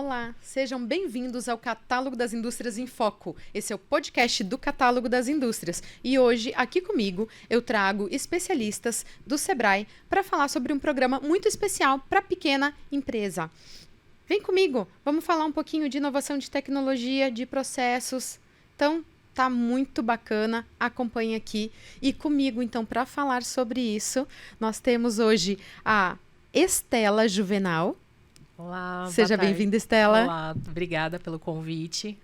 Olá, sejam bem-vindos ao Catálogo das Indústrias em Foco. Esse é o podcast do Catálogo das Indústrias. E hoje, aqui comigo, eu trago especialistas do Sebrae para falar sobre um programa muito especial para a pequena empresa. Vem comigo, vamos falar um pouquinho de inovação de tecnologia, de processos. Então, tá muito bacana, acompanhe aqui. E comigo, então, para falar sobre isso, nós temos hoje a Estela Juvenal. Olá, seja bem-vinda, Estela. Olá, obrigada pelo convite.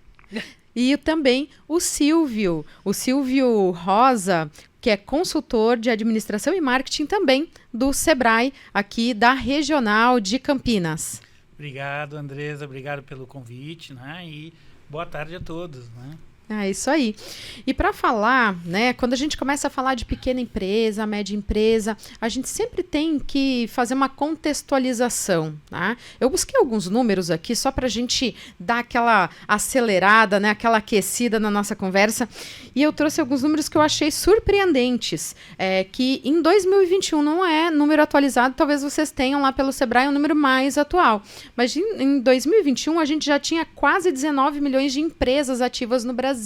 E também o Silvio Rosa, que é consultor de administração e marketing também do Sebrae, aqui da Regional de Campinas. Obrigado, Andresa, obrigado pelo convite, né? E boa tarde a todos, né? É isso aí. E para falar, né, quando a gente começa a falar de pequena empresa, média empresa, a gente sempre tem que fazer uma contextualização, tá? Eu busquei alguns números aqui só para a gente dar aquela acelerada, né, aquela aquecida na nossa conversa, e eu trouxe alguns números que eu achei surpreendentes, que em 2021 não é número atualizado, talvez vocês tenham lá pelo Sebrae um número mais atual, mas em 2021 a gente já tinha quase 19 milhões de empresas ativas no Brasil.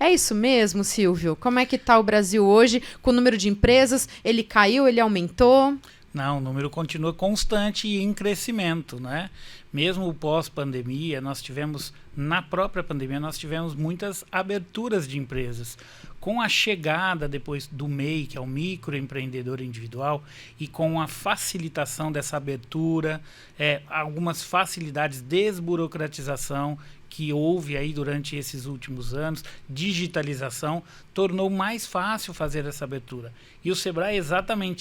É isso mesmo, Silvio? Como é que está o Brasil hoje com o número de empresas? Ele caiu, ele aumentou? Não, o número continua constante e em crescimento, né? Mesmo pós-pandemia, na própria pandemia, nós tivemos muitas aberturas de empresas. Com a chegada depois do MEI, que é o microempreendedor individual, e com a facilitação dessa abertura, algumas facilidades, desburocratização que houve aí durante esses últimos anos, digitalização, tornou mais fácil fazer essa abertura. E o Sebrae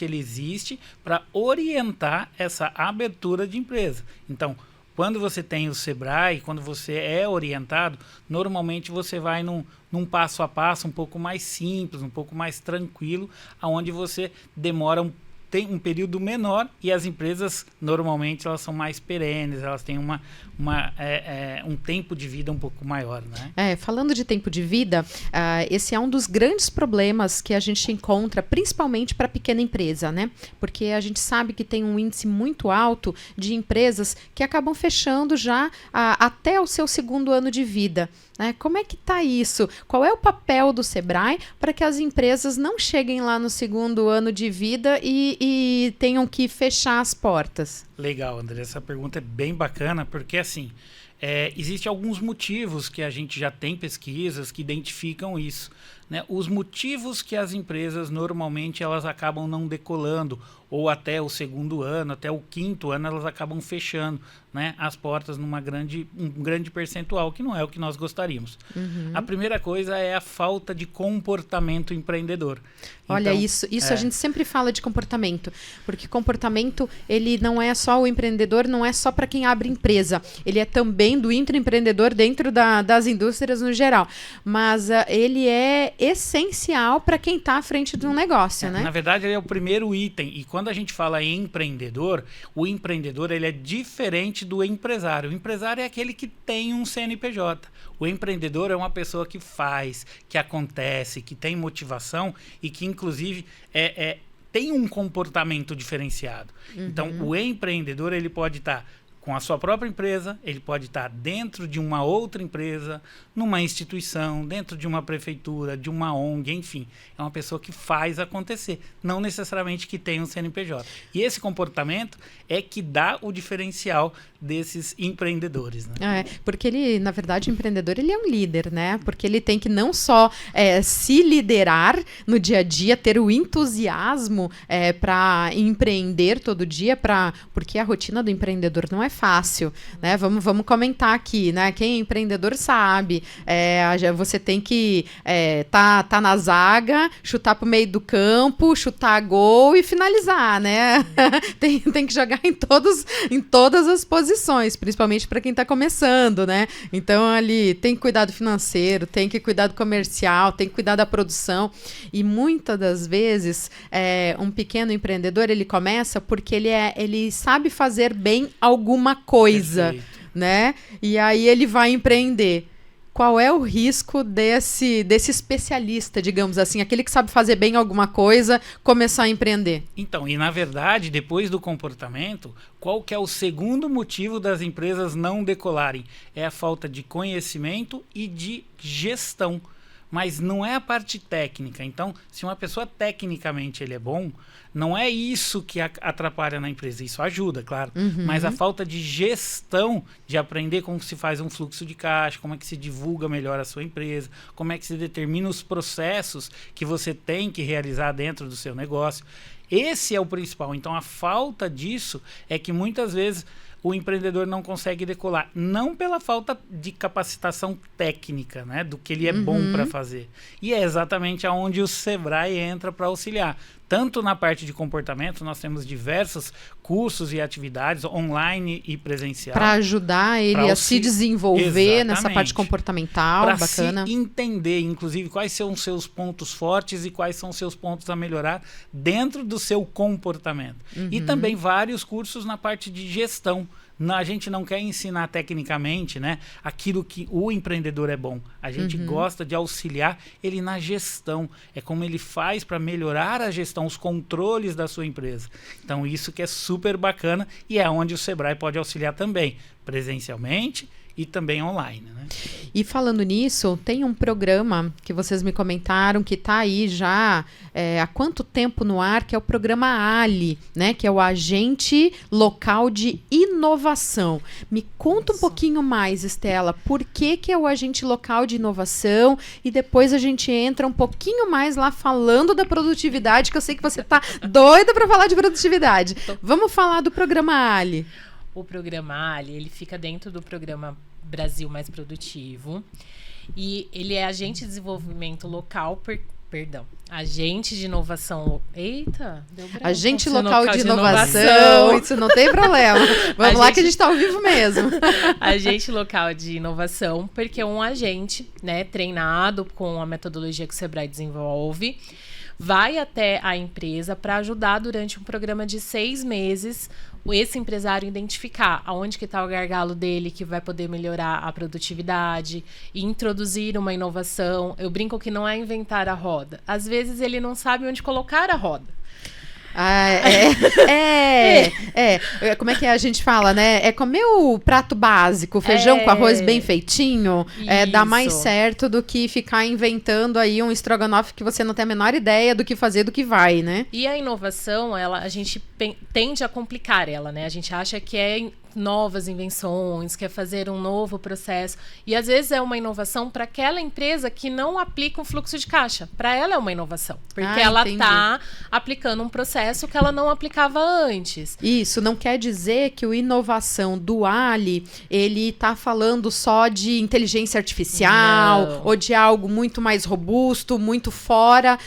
ele existe para orientar essa abertura de empresa. Então, quando você tem o Sebrae, quando você é orientado, normalmente você vai num passo a passo um pouco mais simples, um pouco mais tranquilo, onde você demora tem um período menor e as empresas normalmente elas são mais perenes, elas têm um tempo de vida um pouco maior, né? Falando de tempo de vida, esse é um dos grandes problemas que a gente encontra, principalmente para a pequena empresa, né? Porque a gente sabe que tem um índice muito alto de empresas que acabam fechando já até o seu segundo ano de vida. Como é que está isso? Qual é o papel do Sebrae para que as empresas não cheguem lá no segundo ano de vida e tenham que fechar as portas? Legal, André. Essa pergunta é bem bacana, porque assim, existem alguns motivos que a gente já tem pesquisas que identificam isso, né? Os motivos que as empresas normalmente elas acabam não decolando, ou até o segundo ano, até o quinto ano, elas acabam fechando, né, as portas um grande percentual, que não é o que nós gostaríamos. Uhum. A primeira coisa é a falta de comportamento empreendedor. Olha, então, isso a gente sempre fala de comportamento, porque comportamento, ele não é só o empreendedor, não é só para quem abre empresa, ele é também do intraempreendedor dentro das indústrias no geral, mas ele é essencial para quem está à frente de um negócio, né? Na verdade, ele é o primeiro item, e quando a gente fala em empreendedor, o empreendedor ele é diferente do empresário. O empresário é aquele que tem um CNPJ. O empreendedor é uma pessoa que faz, que acontece, que tem motivação e que, inclusive, tem um comportamento diferenciado. Uhum. Então, o empreendedor ele pode estar com a sua própria empresa, ele pode estar dentro de uma outra empresa, numa instituição, dentro de uma prefeitura, de uma ONG, enfim. É uma pessoa que faz acontecer, não necessariamente que tem um CNPJ. E esse comportamento é que dá o diferencial desses empreendedores, né? Porque ele, na verdade, o empreendedor ele é um líder, né? Porque ele tem que não só se liderar no dia a dia, ter o entusiasmo para empreender todo dia, porque a rotina do empreendedor não é fácil, né? Vamos comentar aqui, né? Quem é empreendedor sabe, você tem que tá na zaga, chutar pro meio do campo, chutar gol e finalizar, né? tem que jogar em todas as posições, principalmente para quem está começando, né? Então ali tem que cuidar do financeiro, tem que cuidar do comercial, tem que cuidar da produção, e muitas das vezes um pequeno empreendedor ele começa porque ele sabe fazer bem alguma coisa. Perfeito. Né? E aí ele vai empreender. qual é o risco desse especialista, digamos assim, aquele que sabe fazer bem alguma coisa, começar a empreender? Então, e na verdade, depois do comportamento, qual que é o segundo motivo das empresas não decolarem? É a falta de conhecimento e de gestão. Mas não é a parte técnica. Então, se uma pessoa tecnicamente ele é bom, não é isso que atrapalha na empresa. Isso ajuda, claro. Mas a falta de gestão, de aprender como se faz um fluxo de caixa, como é que se divulga melhor a sua empresa, como é que se determina os processos que você tem que realizar dentro do seu negócio. Esse é o principal. Então, a falta disso é que muitas vezes o empreendedor não consegue decolar. Não pela falta de capacitação técnica, né, do que ele é bom para fazer. E é exatamente aonde o Sebrae entra para auxiliar. Tanto na parte de comportamento, nós temos diversos cursos e atividades online e presencial. Para ajudar ele a se desenvolver nessa parte comportamental, bacana. Para se entender, inclusive, quais são os seus pontos fortes e quais são os seus pontos a melhorar dentro do seu comportamento. E também vários cursos na parte de gestão. A gente não quer ensinar tecnicamente, né, aquilo que o empreendedor é bom. A gente gosta de auxiliar ele na gestão. É como ele faz para melhorar a gestão, os controles da sua empresa. Então, isso que é super bacana e é onde o Sebrae pode auxiliar também, presencialmente e também online, né? E falando nisso, tem um programa que vocês me comentaram que está aí já há quanto tempo no ar, que é o programa ALI, né? Que é o Agente Local de Inovação. Me conta um pouquinho mais, Estela, por que é o Agente Local de Inovação, e depois a gente entra um pouquinho mais lá falando da produtividade, que eu sei que você está doida para falar de produtividade. Vamos falar do programa ALI. O programa ALI, ele fica dentro do programa Brasil Mais Produtivo e ele é agente de desenvolvimento local, agente de inovação. Eita, deu branco. Agente local de inovação, isso não tem problema. Vamos lá que a gente está ao vivo mesmo. Agente local de inovação, porque é um agente, né, treinado com a metodologia que o Sebrae desenvolve, vai até a empresa para ajudar durante um programa de 6 meses esse empresário identificar aonde que está o gargalo dele, que vai poder melhorar a produtividade e introduzir uma inovação. Eu brinco que não é inventar a roda. Às vezes ele não sabe onde colocar a roda. Como é que a gente fala, né? É comer o prato básico, feijão com arroz bem feitinho, dá mais certo do que ficar inventando aí um estrogonofe que você não tem a menor ideia do que fazer, do que vai, né? E a inovação, a gente tende a complicar ela, né? A gente acha que é novas invenções, quer fazer um novo processo. E às vezes é uma inovação para aquela empresa que não aplica um fluxo de caixa. Para ela é uma inovação, porque ela está aplicando um processo que ela não aplicava antes. Isso não quer dizer que o inovação do ALI, ele está falando só de inteligência artificial ou de algo muito mais robusto, muito fora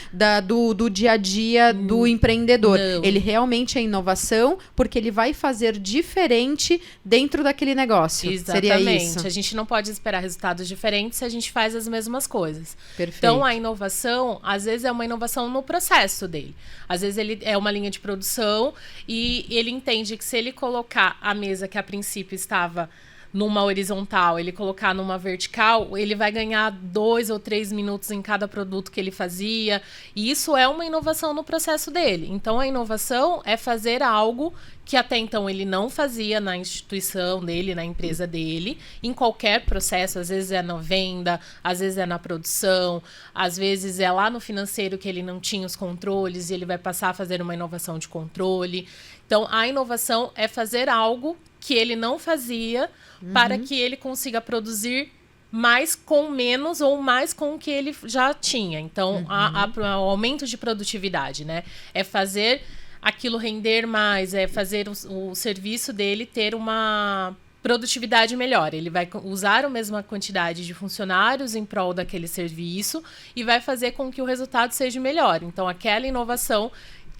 do dia a dia do empreendedor. Não. Ele realmente é inovação porque ele vai fazer diferente dentro daquele negócio. Exatamente. Seria isso. A gente não pode esperar resultados diferentes se a gente faz as mesmas coisas. Perfeito. Então, a inovação, às vezes, é uma inovação no processo dele. Às vezes, ele é uma linha de produção e ele entende que se ele colocar a mesa que, a princípio, estava numa horizontal, ele colocar numa vertical, ele vai ganhar 2 ou 3 minutos em cada produto que ele fazia. E isso é uma inovação no processo dele. Então, a inovação é fazer algo que até então ele não fazia na instituição dele, na empresa dele, em qualquer processo. Às vezes é na venda, às vezes é na produção, às vezes é lá no financeiro que ele não tinha os controles e ele vai passar a fazer uma inovação de controle. Então, a inovação é fazer algo que ele não fazia para que ele consiga produzir mais com menos ou mais com o que ele já tinha. Então, o aumento de produtividade, né? É fazer aquilo render mais, é fazer o serviço dele ter uma produtividade melhor. Ele vai usar a mesma quantidade de funcionários em prol daquele serviço e vai fazer com que o resultado seja melhor. Então, aquela inovação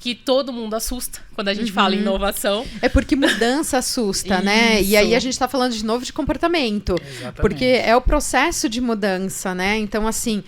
que todo mundo assusta quando a gente fala em inovação. É porque mudança assusta, né? E aí a gente está falando de novo de comportamento. Exatamente. Porque é o processo de mudança, né? Então, assim,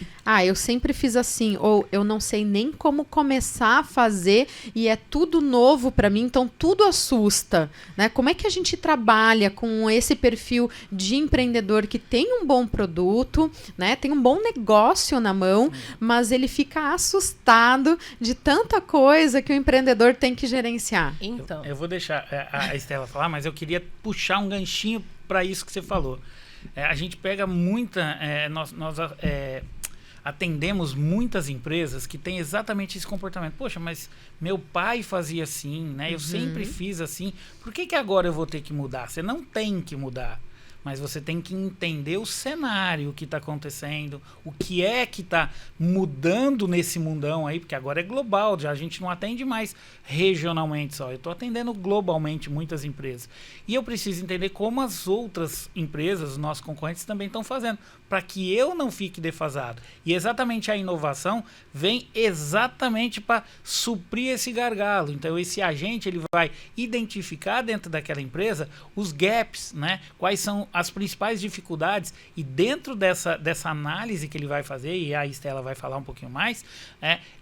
Eu sempre fiz assim, ou eu não sei nem como começar a fazer e é tudo novo para mim, então tudo assusta, né? Como é que a gente trabalha com esse perfil de empreendedor que tem um bom produto, né? Tem um bom negócio na mão, mas ele fica assustado de tanta coisa que o empreendedor tem que gerenciar. Então, Eu vou deixar a Estela falar, mas eu queria puxar um ganchinho para isso que você falou. A gente pega muita... nós atendemos muitas empresas que têm exatamente esse comportamento. Poxa, mas meu pai fazia assim, né? Eu sempre fiz assim. Por que agora eu vou ter que mudar? Você não tem que mudar. Mas você tem que entender o cenário que está acontecendo, o que é que está mudando nesse mundão aí, porque agora é global, já a gente não atende mais regionalmente só. Eu estou atendendo globalmente muitas empresas. E eu preciso entender como as outras empresas, os nossos concorrentes, também estão fazendo, para que eu não fique defasado. E exatamente a inovação vem exatamente para suprir esse gargalo. Então esse agente ele vai identificar dentro daquela empresa os gaps, né? Quais são as principais dificuldades, e dentro dessa análise que ele vai fazer, e a Estela vai falar um pouquinho mais,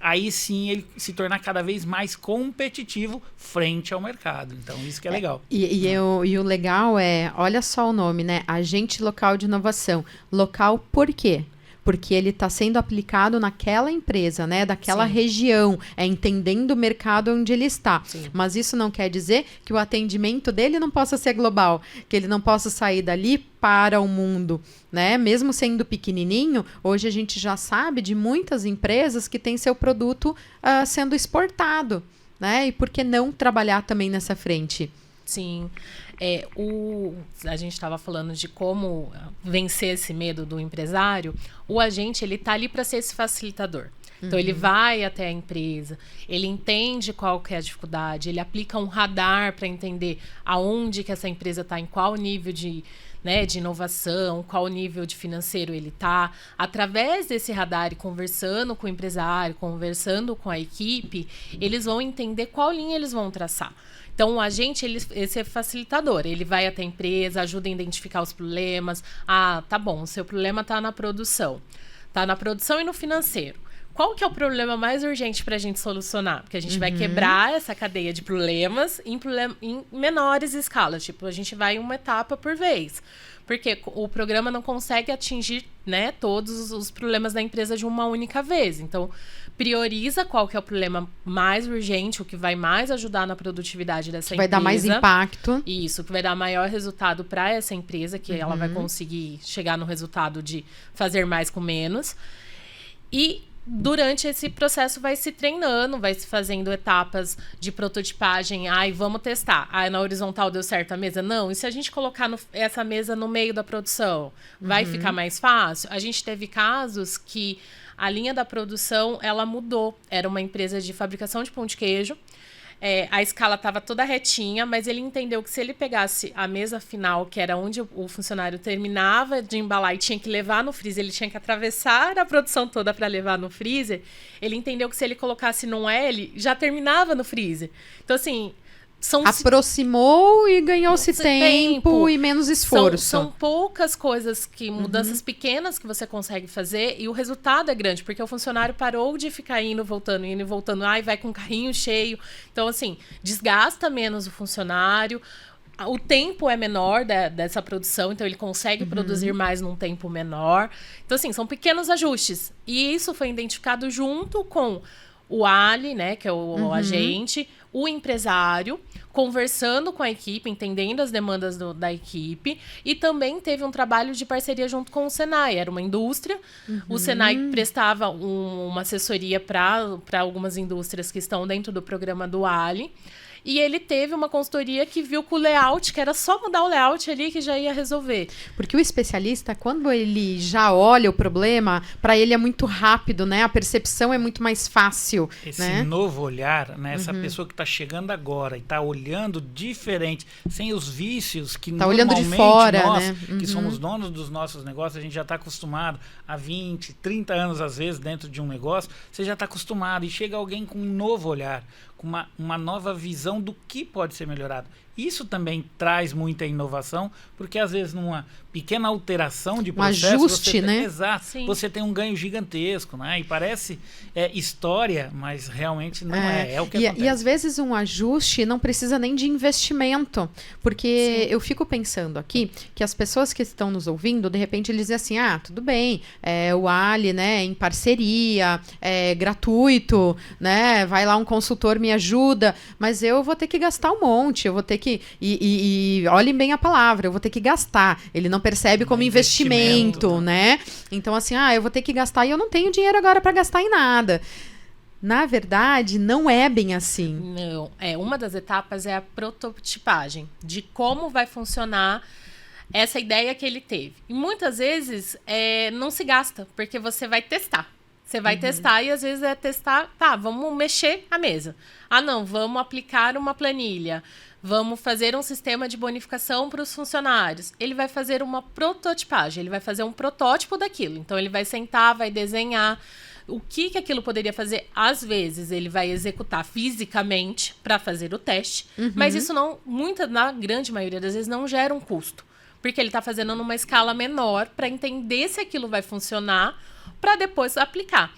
aí sim ele se tornar cada vez mais competitivo frente ao mercado. Então isso que é legal. E o legal é, olha só o nome, né? Agente local de inovação. Local por quê? Porque ele está sendo aplicado naquela empresa, né? Daquela região, entendendo o mercado onde ele está. Sim. Mas isso não quer dizer que o atendimento dele não possa ser global, que ele não possa sair dali para o mundo, né? Mesmo sendo pequenininho, hoje a gente já sabe de muitas empresas que têm seu produto sendo exportado, né? E por que não trabalhar também nessa frente? Sim. A gente estava falando de como vencer esse medo do empresário. O agente, ele tá ali para ser esse facilitador. Então, ele vai até a empresa, ele entende qual que é a dificuldade, ele aplica um radar para entender aonde que essa empresa está, em qual nível de inovação, qual nível de financeiro ele está. Através desse radar e conversando com o empresário, conversando com a equipe, eles vão entender qual linha eles vão traçar. Então, o agente, esse é facilitador. Ele vai até a empresa, ajuda a identificar os problemas. Tá bom, o seu problema está na produção. Está na produção e no financeiro. Qual que é o problema mais urgente para a gente solucionar? Porque a gente vai quebrar essa cadeia de problemas em menores escalas. Tipo, a gente vai uma etapa por vez. Porque o programa não consegue atingir, né, todos os problemas da empresa de uma única vez. Então, prioriza qual que é o problema mais urgente, o que vai mais ajudar na produtividade dessa empresa. Vai dar mais impacto. Isso, que vai dar maior resultado para essa empresa, que ela vai conseguir chegar no resultado de fazer mais com menos. E durante esse processo vai se treinando, vai se fazendo etapas de prototipagem. Vamos testar. Na horizontal deu certo a mesa? Não. E se a gente colocar essa mesa no meio da produção, vai ficar mais fácil? A gente teve casos que a linha da produção, ela mudou. Era uma empresa de fabricação de pão de queijo. A escala estava toda retinha, mas ele entendeu que se ele pegasse a mesa final, que era onde o funcionário terminava de embalar e tinha que levar no freezer, ele tinha que atravessar a produção toda para levar no freezer, ele entendeu que se ele colocasse num L, já terminava no freezer. Então, assim... aproximou e ganhou-se tempo e menos esforço. São poucas coisas, mudanças pequenas que você consegue fazer, e o resultado é grande, porque o funcionário parou de ficar indo e voltando, vai com o carrinho cheio. Então, assim, desgasta menos o funcionário, o tempo é menor dessa produção, então ele consegue produzir mais num tempo menor. Então, assim, são pequenos ajustes. E isso foi identificado junto com o Ali, né, que é o agente, o empresário, conversando com a equipe, entendendo as demandas da equipe, e também teve um trabalho de parceria junto com o Senai. Era uma indústria, o Senai prestava uma assessoria para algumas indústrias que estão dentro do programa do Ali, e ele teve uma consultoria que viu que o layout, que era só mudar o layout ali que já ia resolver. Porque o especialista, quando ele já olha o problema, para ele é muito rápido, né? A percepção é muito mais fácil. Esse novo olhar, né? Essa pessoa que está chegando agora e está olhando diferente, sem os vícios que tá normalmente olhando de fora, nós, né? que somos donos dos nossos negócios, a gente já está acostumado há 20, 30 anos, às vezes, dentro de um negócio, você já está acostumado, e chega alguém com um novo olhar, com uma nova visão do que pode ser melhorado. Isso também traz muita inovação, porque às vezes numa pequena alteração de processo, ajuste, né? Exato, Sim. você tem um ganho gigantesco, né? E parece história, mas realmente não é o que acontece. E às vezes um ajuste não precisa nem de investimento, porque eu fico pensando aqui que as pessoas que estão nos ouvindo, de repente eles dizem assim, tudo bem, o Ali, né, em parceria, é gratuito, né, vai lá um consultor me ajuda, mas eu vou ter que gastar um monte, eu vou ter que, e olhem bem a palavra, eu vou ter que gastar, ele não percebe como investimento, né, então assim, eu vou ter que gastar e eu não tenho dinheiro agora para gastar em nada. Na verdade, não é bem assim. Não, uma das etapas é a prototipagem, de como vai funcionar essa ideia que ele teve. E muitas vezes não se gasta, porque você vai testar. Você vai testar e às vezes testar, vamos mexer a mesa. Não, vamos aplicar uma planilha. Vamos fazer um sistema de bonificação para os funcionários. Ele vai fazer uma prototipagem, ele vai fazer um protótipo daquilo. Então, ele vai sentar, vai desenhar o que aquilo poderia fazer. Às vezes, ele vai executar fisicamente para fazer o teste, mas isso não, na grande maioria das vezes, não gera um custo. Porque ele está fazendo numa escala menor para entender se aquilo vai funcionar para depois aplicar.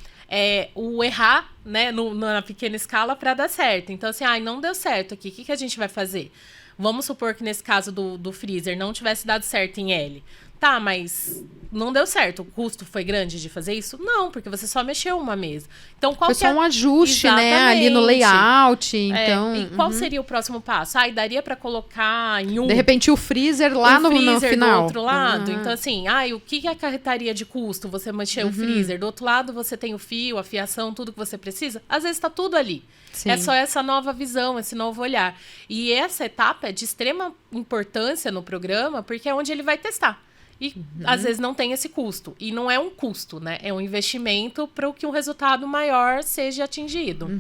O errar, né, na pequena escala para dar certo. Então, assim, não deu certo aqui, o que a gente vai fazer? Vamos supor que nesse caso do freezer não tivesse dado certo em L. Tá, mas não deu certo. O custo foi grande de fazer isso? Não, porque você só mexeu uma mesa. Então, foi só um ajuste, né, ali no layout. Então, e qual seria o próximo passo? Daria para colocar em de repente o freezer lá no final. Do outro lado. Então, assim, o que acarretaria de custo você mexer o freezer? Do outro lado você tem o fio, a fiação, tudo que você precisa. Às vezes está tudo ali. Sim. É só essa nova visão, esse novo olhar. E essa etapa é de extrema importância no programa, porque é onde ele vai testar. E às vezes não tem esse custo. E não é um custo, né? É um investimento para que um resultado maior seja atingido.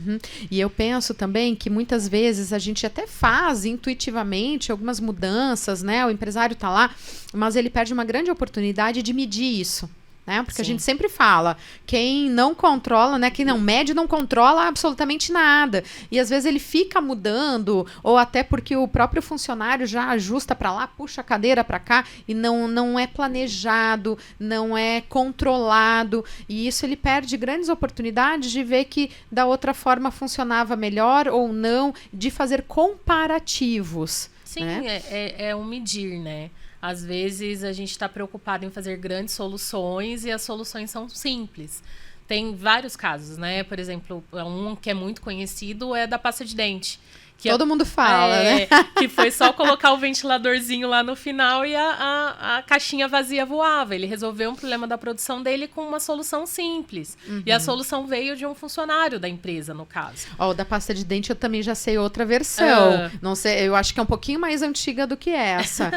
E eu penso também que muitas vezes a gente até faz intuitivamente algumas mudanças, né? O empresário está lá, mas ele perde uma grande oportunidade de medir isso. Né? Porque a gente sempre fala, quem não controla, né? Quem não mede não controla absolutamente nada. E às vezes ele fica mudando, ou até porque o próprio funcionário já ajusta para lá, puxa a cadeira para cá, e não é planejado, não é controlado. E isso ele perde grandes oportunidades de ver que da outra forma funcionava melhor ou não, de fazer comparativos. Sim, né? É um medir, né? Às vezes a gente está preocupado em fazer grandes soluções e as soluções são simples. Tem vários casos, né? Por exemplo, um que é muito conhecido é da pasta de dente. Todo mundo fala, né? Que foi só colocar o ventiladorzinho lá no final e a caixinha vazia voava. Ele resolveu um problema da produção dele com uma solução simples. E a solução veio de um funcionário da empresa, no caso. Da pasta de dente eu também já sei outra versão. Não sei, eu acho que é um pouquinho mais antiga do que essa.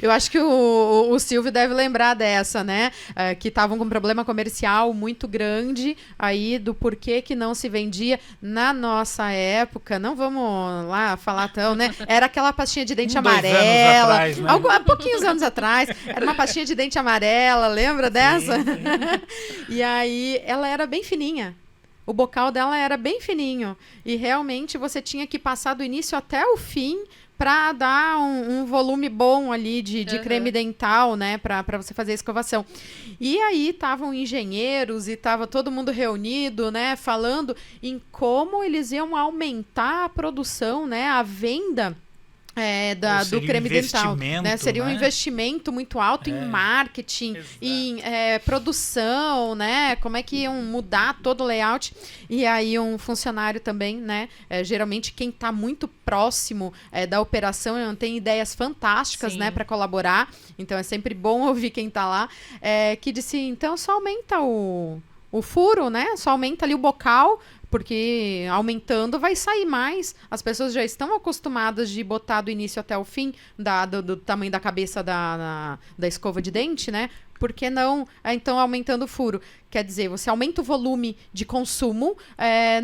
Eu acho que o Silvio deve lembrar dessa, né? Que estavam com um problema comercial muito grande aí do porquê que não se vendia. Na nossa época, não vamos lá falar tão, né? Era aquela pastinha de dente amarela. Atrás, né? Há pouquinhos anos atrás. Era uma pastinha de dente amarela, lembra dessa? Sim. E aí, ela era bem fininha. O bocal dela era bem fininho. E realmente você tinha que passar do início até o fim para dar um volume bom ali de creme dental, né, para você fazer a escovação. E aí estavam engenheiros e estava todo mundo reunido, né, falando em como eles iam aumentar a produção, né, a venda do creme dental, né? Seria um investimento muito alto em marketing, em produção, né? Como é que iam mudar todo o layout? E aí um funcionário também, né? Geralmente quem está muito próximo da operação tem ideias fantásticas, né? Para colaborar. Então é sempre bom ouvir quem está lá, que disse, então só aumenta o furo, né? Só aumenta ali o bocal, porque aumentando vai sair mais. As pessoas já estão acostumadas de botar do início até o fim do tamanho da cabeça da escova de dente, né? Por que não, então, aumentando o furo? Quer dizer, você aumenta o volume de consumo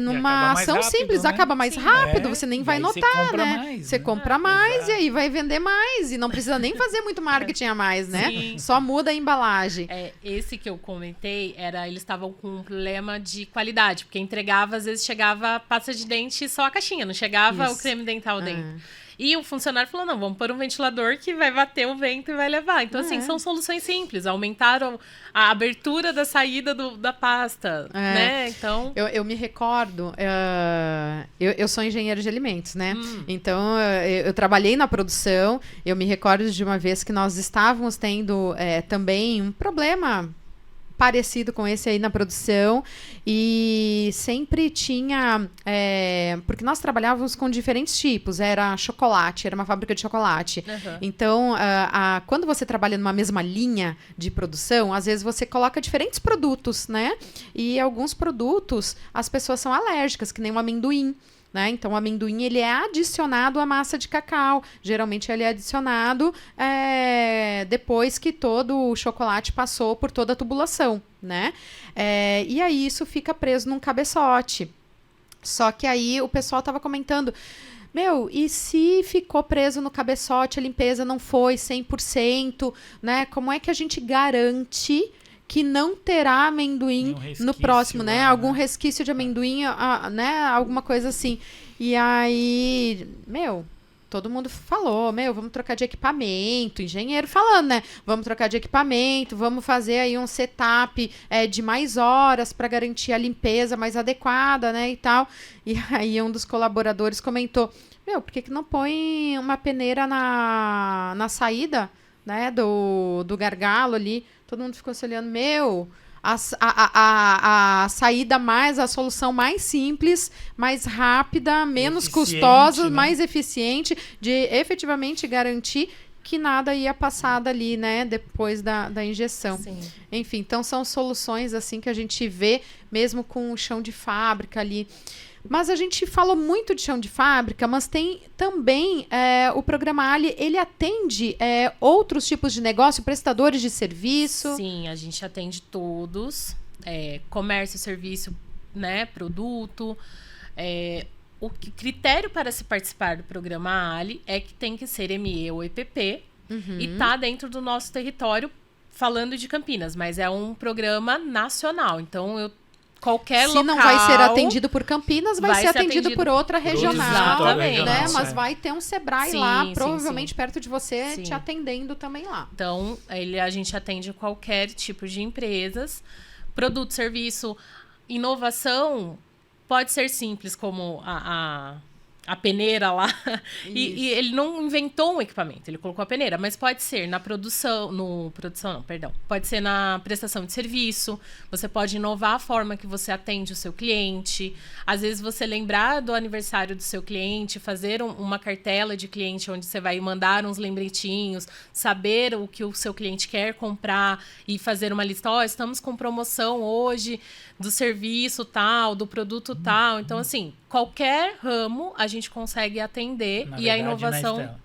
numa ação rápido, simples, né? Acaba mais rápido, você nem vai notar, né? Você compra mais e aí vai vender mais. E não precisa nem fazer muito marketing a mais, né? Sim. Só muda a embalagem. Esse que eu comentei, eles estavam com um problema de qualidade, porque entregava, às vezes chegava pasta de dente só a caixinha, não chegava o creme dental dentro. E o funcionário falou, não, vamos pôr um ventilador que vai bater o vento e vai levar. Então, assim, são soluções simples. Aumentaram a abertura da saída da pasta, né? Então... Eu me recordo, eu sou engenheiro de alimentos, né? Então, eu trabalhei na produção, eu me recordo de uma vez que nós estávamos tendo também um problema parecido com esse aí na produção, e sempre tinha, porque nós trabalhávamos com diferentes tipos, era chocolate, era uma fábrica de chocolate. Então, quando você trabalha numa mesma linha de produção, às vezes você coloca diferentes produtos, né? E alguns produtos as pessoas são alérgicas, que nem o amendoim. Né? Então, o amendoim ele é adicionado à massa de cacau. Geralmente, ele é adicionado depois que todo o chocolate passou por toda a tubulação. Né? E aí, isso fica preso num cabeçote. Só que aí, o pessoal estava comentando... e se ficou preso no cabeçote, a limpeza não foi 100%, né? Como é que a gente garante... que não terá amendoim no próximo, né? Algum resquício de amendoim, né? Alguma coisa assim. E aí, todo mundo falou, vamos trocar de equipamento, engenheiro falando, né? Vamos trocar de equipamento, vamos fazer aí um setup de mais horas para garantir a limpeza mais adequada, né? E tal. E aí um dos colaboradores comentou, por que não põe uma peneira na saída, né? Do gargalo ali? Todo mundo ficou se olhando, a saída a solução mais simples, mais rápida, menos custosa, né? Mais eficiente, de efetivamente garantir que nada ia passar dali, né, depois da injeção. Sim. Enfim, então são soluções assim que a gente vê mesmo com o chão de fábrica ali. Mas a gente falou muito de chão de fábrica, mas tem também o programa Ali, ele atende outros tipos de negócio, prestadores de serviço? Sim, a gente atende todos, comércio, serviço, né, produto. O critério para se participar do programa Ali é que tem que ser ME ou EPP e tá dentro do nosso território, falando de Campinas, mas é um programa nacional, então qualquer local... Se não vai ser atendido por Campinas, vai ser atendido por outra regional, exatamente, né? Mas vai ter um Sebrae lá, provavelmente sim. perto de você, te atendendo também lá. Então, a gente atende qualquer tipo de empresas. Produto, serviço, inovação, pode ser simples, como a peneira lá. E ele não inventou um equipamento, ele colocou a peneira, mas pode ser na pode ser na prestação de serviço, você pode inovar a forma que você atende o seu cliente, às vezes você lembrar do aniversário do seu cliente, fazer uma cartela de cliente onde você vai mandar uns lembretinhos, saber o que o seu cliente quer comprar e fazer uma lista, estamos com promoção hoje do serviço tal, do produto tal, então assim, qualquer ramo a gente consegue atender e a inovação...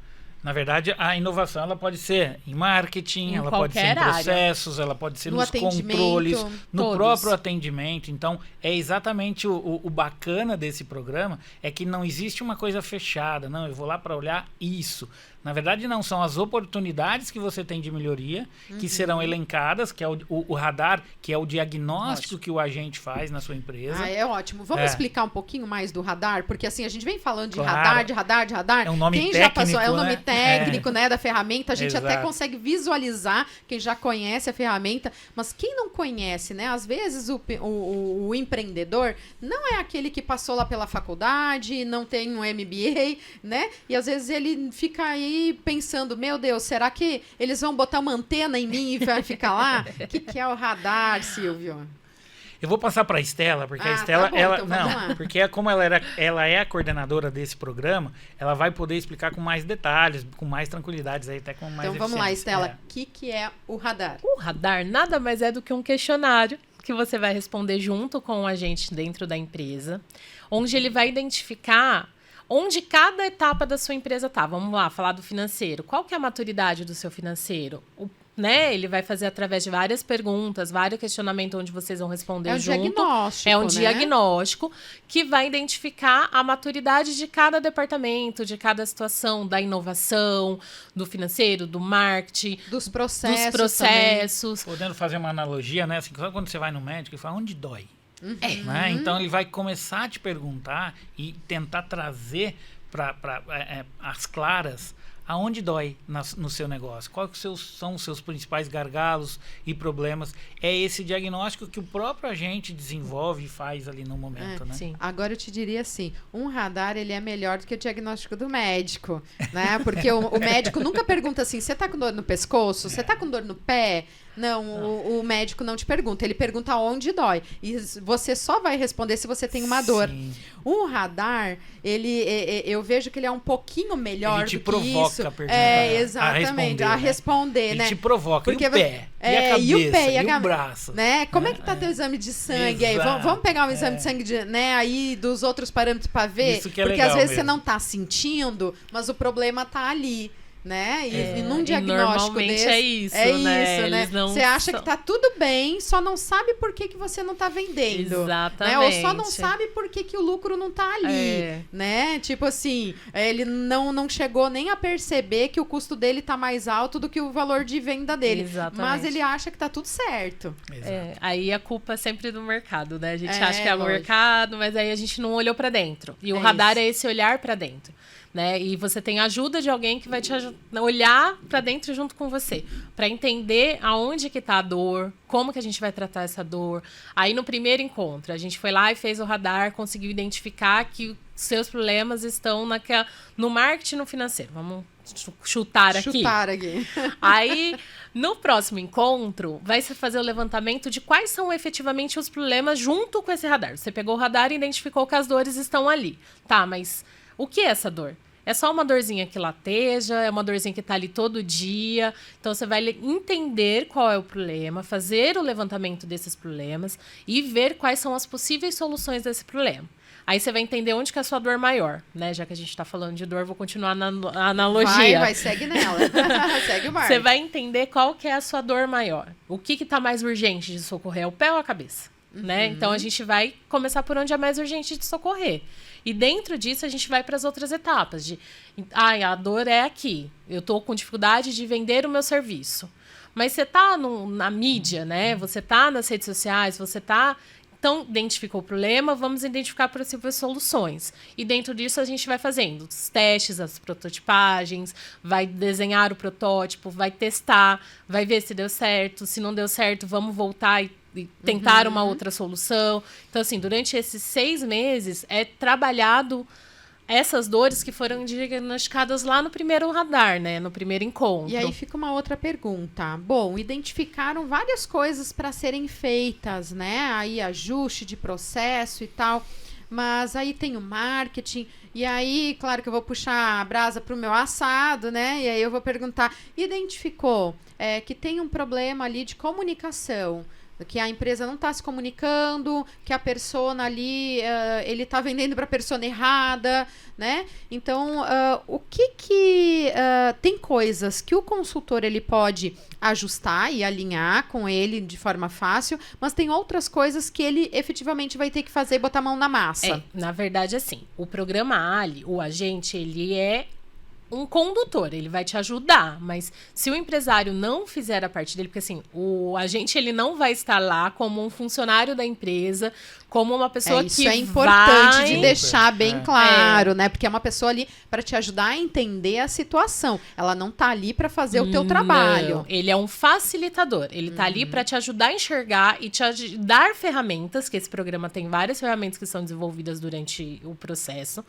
Na verdade, a inovação ela pode ser em marketing, ela pode ser em processos, ela pode ser nos controles, no próprio atendimento. Então, é exatamente o bacana desse programa, é que não existe uma coisa fechada. Não, eu vou lá para olhar isso. Na verdade, não, são as oportunidades que você tem de melhoria, que serão elencadas, que é o radar, que é o diagnóstico que o agente faz na sua empresa. É ótimo. Vamos explicar um pouquinho mais do radar? Porque assim, a gente vem falando de radar. É um nome técnico, já passou, é um nome técnico, né, da ferramenta. A gente até consegue visualizar quem já conhece a ferramenta, mas quem não conhece, né? Às vezes o empreendedor não é aquele que passou lá pela faculdade, não tem um MBA, né? E às vezes ele fica aí pensando, meu Deus, será que eles vão botar uma antena em mim e vai ficar lá? O que é o radar, Silvio? Eu vou passar para a Estela, porque a Estela, tá bom, então porque como ela é a coordenadora desse programa, ela vai poder explicar com mais detalhes, com mais tranquilidade, aí até com mais Então vamos lá, Estela, o que é o radar? O radar nada mais é do que um questionário que você vai responder junto com o agente dentro da empresa, onde ele vai identificar onde cada etapa da sua empresa está. Vamos lá, falar do financeiro. Qual que é a maturidade do seu financeiro? Né? Ele vai fazer através de várias perguntas, vários questionamentos onde vocês vão responder junto. Diagnóstico, é um diagnóstico que vai identificar a maturidade de cada departamento, de cada situação, da inovação, do financeiro, do marketing, dos processos. Podendo fazer uma analogia, né? Assim, quando você vai no médico e fala, onde dói? Né? Então ele vai começar a te perguntar e tentar trazer as claras, aonde dói no seu negócio, quais são os seus principais gargalos e problemas. É esse diagnóstico que o próprio agente desenvolve e faz ali no momento, né? Sim. Agora eu te diria assim, um radar ele é melhor do que o diagnóstico do médico, né? Porque o médico nunca pergunta assim, você tá com dor no pescoço? Você tá com dor no pé? Não, o médico não te pergunta, ele pergunta onde dói. E você só vai responder se você tem uma dor. Sim. Um radar, eu vejo que ele é um pouquinho melhor ele te do provoca que isso. a pergunta, Exatamente, a responder, ele né? te provoca. Porque E o pé? E a cabeça? E o pé, e o braço? Né? Como é que tá teu exame de sangue aí? Exato. Vamos pegar um exame de sangue né, aí dos outros parâmetros para ver? Isso que é porque legal às vezes mesmo. você não tá sentindo, mas o problema tá ali. Né? E num E diagnóstico normalmente desse, é isso, né? isso, né? Eles não Você acha são- que tá tudo bem, só não sabe por que você não tá vendendo. Exatamente. Né? Ou só não sabe por que o lucro não tá ali. Né? Tipo assim, ele não chegou nem a perceber que o custo dele tá mais alto do que o valor de venda dele. Exatamente. Mas ele acha que tá tudo certo. Exato. Aí a culpa é sempre do mercado, né? A gente É, acha que é o lógico. mercado, mas aí a gente não olhou pra dentro. E o É radar isso. é esse olhar pra dentro, né? E você tem a ajuda de alguém que vai te olhar pra dentro junto com você, pra entender aonde que tá a dor, como que a gente vai tratar essa dor. Aí no primeiro encontro, a gente foi lá e fez o radar, conseguiu identificar que os seus problemas estão no marketing e no financeiro. Vamos chutar aqui. Chutar aqui. Aí, no próximo encontro, vai se fazer o levantamento de quais são efetivamente os problemas junto com esse radar. Você pegou o radar e identificou que as dores estão ali. Tá, mas o que é essa dor? É só uma dorzinha que lateja, é uma dorzinha que tá ali todo dia. Então, você vai entender qual é o problema, fazer o levantamento desses problemas e ver quais são as possíveis soluções desse problema. Aí você vai entender onde que é a sua dor maior, né? Já que a gente tá falando de dor, vou continuar na analogia. Vai, segue nela. Segue o barco. Você vai entender qual que é a sua dor maior. O que tá mais urgente de socorrer? É o pé ou a cabeça? Né? Então, a gente vai começar por onde é mais urgente de socorrer. E dentro disso, a gente vai para as outras etapas. A dor é aqui. Eu tô com dificuldade de vender o meu serviço. Mas você tá na mídia, né? Você tá nas redes sociais, você tá... Então, identificou o problema, vamos identificar possíveis soluções. E dentro disso, a gente vai fazendo os testes, as prototipagens, vai desenhar o protótipo, vai testar, vai ver se deu certo. Se não deu certo, vamos voltar e tentar uma outra solução. Então, assim, durante esses 6 meses, é trabalhado essas dores que foram diagnosticadas lá no primeiro radar, né? No primeiro encontro. E aí fica uma outra pergunta. Bom, identificaram várias coisas para serem feitas, né? Aí ajuste de processo e tal. Mas aí tem o marketing. E aí, claro que eu vou puxar a brasa para o meu assado, né? E aí eu vou perguntar, identificou que tem um problema ali de comunicação, que a empresa não está se comunicando, que a persona ali, ele está vendendo para a persona errada, né? Então, o que tem coisas que o consultor ele pode ajustar e alinhar com ele de forma fácil, mas tem outras coisas que ele efetivamente vai ter que fazer e botar a mão na massa. Na verdade, assim, o programa Ali, o agente, ele é um condutor, ele vai te ajudar, mas se o empresário não fizer a parte dele, porque assim, o agente ele não vai estar lá como um funcionário da empresa, como uma pessoa que isso é importante vai... de deixar bem claro, né? Porque é uma pessoa ali para te ajudar a entender a situação. Ela não tá ali para fazer o teu trabalho. Não, ele é um facilitador. Ele tá ali para te ajudar a enxergar e te dar ferramentas, que esse programa tem várias ferramentas que são desenvolvidas durante o processo,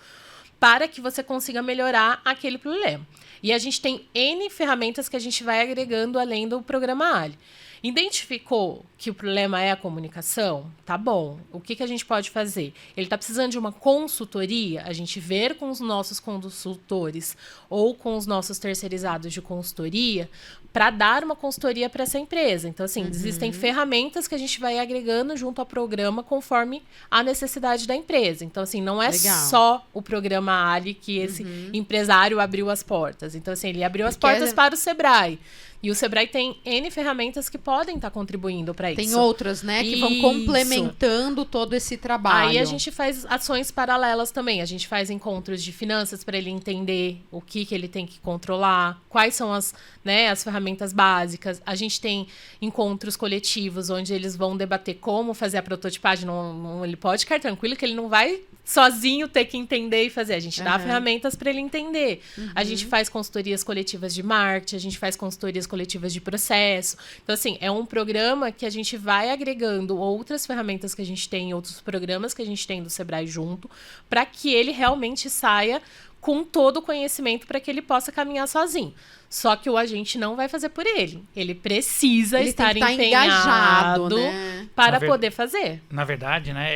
para que você consiga melhorar aquele problema. E a gente tem N ferramentas que a gente vai agregando além do programa Ali. Identificou que o problema é a comunicação? Tá bom. O que a gente pode fazer? Ele está precisando de uma consultoria? A gente ver com os nossos consultores ou com os nossos terceirizados de consultoria para dar uma consultoria para essa empresa. Então, assim, existem ferramentas que a gente vai agregando junto ao programa conforme a necessidade da empresa. Então, assim, não é só o programa Ali que esse empresário abriu as portas. Então, assim, ele abriu as portas para o Sebrae. E o Sebrae tem N ferramentas que podem estar contribuindo para isso. Tem outras, né, que vão Isso. complementando todo esse trabalho. Aí a gente faz ações paralelas também. A gente faz encontros de finanças para ele entender o que ele tem que controlar, quais são as ferramentas básicas. A gente tem encontros coletivos onde eles vão debater como fazer a prototipagem. Ele pode ficar tranquilo que ele não vai sozinho ter que entender e fazer. A gente dá ferramentas para ele entender. A gente faz consultorias coletivas de marketing, a gente faz consultorias coletivas de processo. Então, assim, é um programa que a gente vai agregando outras ferramentas que a gente tem, outros programas que a gente tem do Sebrae junto, para que ele realmente saia com todo o conhecimento para que ele possa caminhar sozinho. Só que o agente não vai fazer por ele. Ele precisa estar empenhado, né? para poder fazer. Na verdade, né,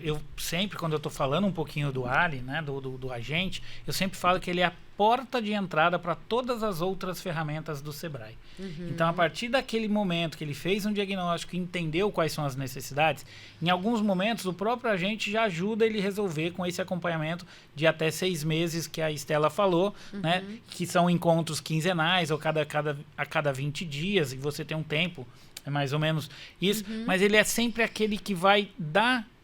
eu sempre, quando eu estou falando um pouquinho do Ali, né, do agente, eu sempre falo que ele é a porta de entrada para todas as outras ferramentas do Sebrae. Então, a partir daquele momento que ele fez um diagnóstico e entendeu quais são as necessidades, em alguns momentos o próprio agente já ajuda ele a resolver com esse acompanhamento de até 6 meses que a Estela falou, né, que são encontros quinzenais ou a cada 20 dias, e você tem um tempo, é mais ou menos isso, mas ele é sempre aquele que vai